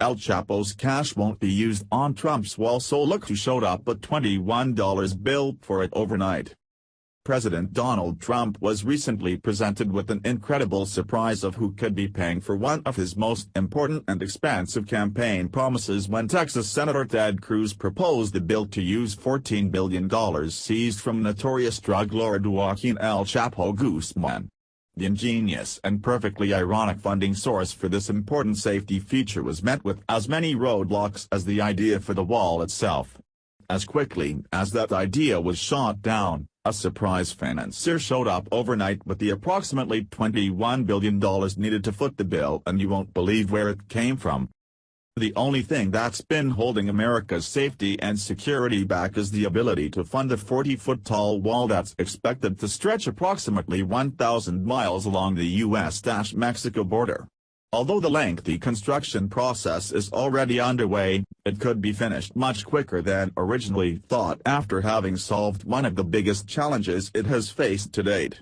El Chapo's cash won't be used on Trump's wall, so look who showed up a $21 bill for it overnight. President Donald Trump was recently presented with an incredible surprise of who could be paying for one of his most important and expansive campaign promises when Texas Senator Ted Cruz proposed a bill to use $14 billion seized from notorious drug lord Joaquin El Chapo Guzman. The ingenious and perfectly ironic funding source for this important safety feature was met with as many roadblocks as the idea for the wall itself. As quickly as that idea was shot down, a surprise financier showed up overnight with the approximately $21 billion needed to foot the bill, and you won't believe where it came from. The only thing that's been holding America's safety and security back is the ability to fund a 40-foot-tall wall that's expected to stretch approximately 1,000 miles along the U.S.-Mexico border. Although the lengthy construction process is already underway, it could be finished much quicker than originally thought after having solved one of the biggest challenges it has faced to date.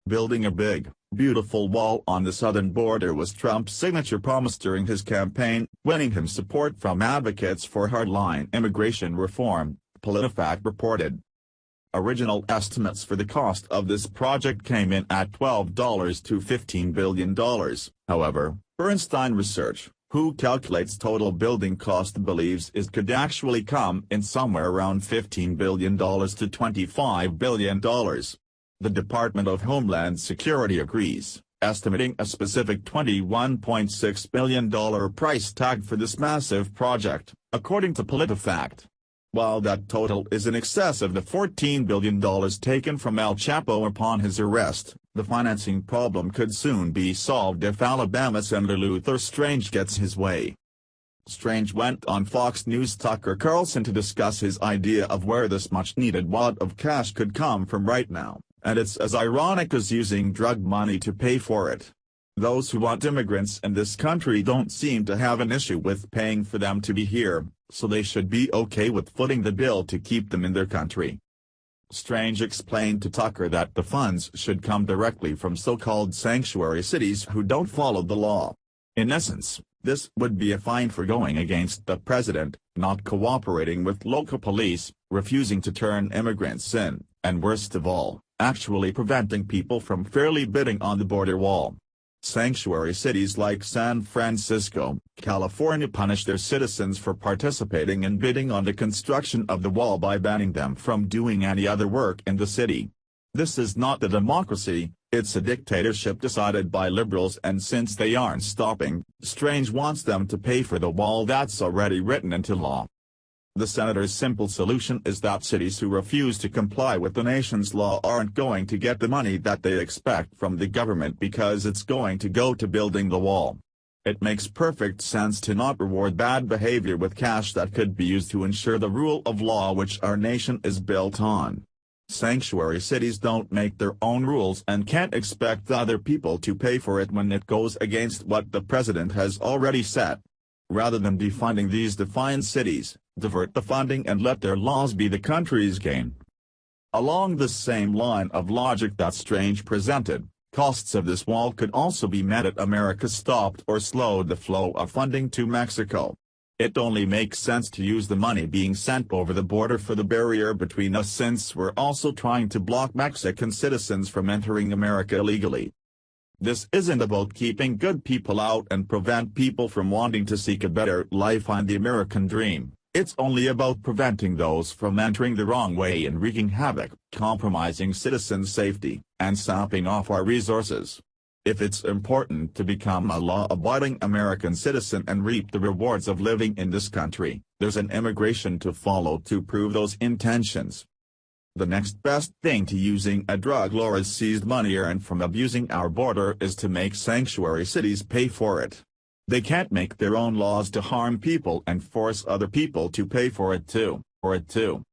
Building a big, beautiful wall on the southern border was Trump's signature promise during his campaign, winning him support from advocates for hardline immigration reform, PolitiFact reported. Original estimates for the cost of this project came in at $12 to $15 billion, however, Bernstein Research, who calculates total building cost, believes it could actually come in somewhere around $15 billion to $25 billion. The Department of Homeland Security agrees, estimating a specific $21.6 billion price tag for this massive project, according to PolitiFact. While that total is in excess of the $14 billion taken from El Chapo upon his arrest, the financing problem could soon be solved if Alabama Senator Luther Strange gets his way. Strange went on Fox News' Tucker Carlson to discuss his idea of where this much-needed wad of cash could come from right now, and it's as ironic as using drug money to pay for it. Those who want immigrants in this country don't seem to have an issue with paying for them to be here, so they should be okay with footing the bill to keep them in their country. Strange explained to Tucker that the funds should come directly from so-called sanctuary cities who don't follow the law. In essence, this would be a fine for going against the president, not cooperating with local police, refusing to turn immigrants in, and worst of all, actually preventing people from fairly bidding on the border wall. Sanctuary cities like San Francisco, California punish their citizens for participating in bidding on the construction of the wall by banning them from doing any other work in the city. This is not a democracy, it's a dictatorship decided by liberals, and since they aren't stopping, Strange wants them to pay for the wall that's already written into law. The senator's simple solution is that cities who refuse to comply with the nation's law aren't going to get the money that they expect from the government because it's going to go to building the wall. It makes perfect sense to not reward bad behavior with cash that could be used to ensure the rule of law which our nation is built on. Sanctuary cities don't make their own rules and can't expect other people to pay for it when it goes against what the president has already set. Rather than defunding these defined cities, divert the funding and let their laws be the country's gain. Along the same line of logic that Strange presented, costs of this wall could also be met if America stopped or slowed the flow of funding to Mexico. It only makes sense to use the money being sent over the border for the barrier between us, since we're also trying to block Mexican citizens from entering America illegally. This isn't about keeping good people out and prevent people from wanting to seek a better life and the American dream. It's only about preventing those from entering the wrong way and wreaking havoc, compromising citizens' safety, and sapping off our resources. If it's important to become a law-abiding American citizen and reap the rewards of living in this country, there's an immigration to follow to prove those intentions. The next best thing to using a drug lord's seized money earned from abusing our border is to make sanctuary cities pay for it. They can't make their own laws to harm people and force other people to pay for it too.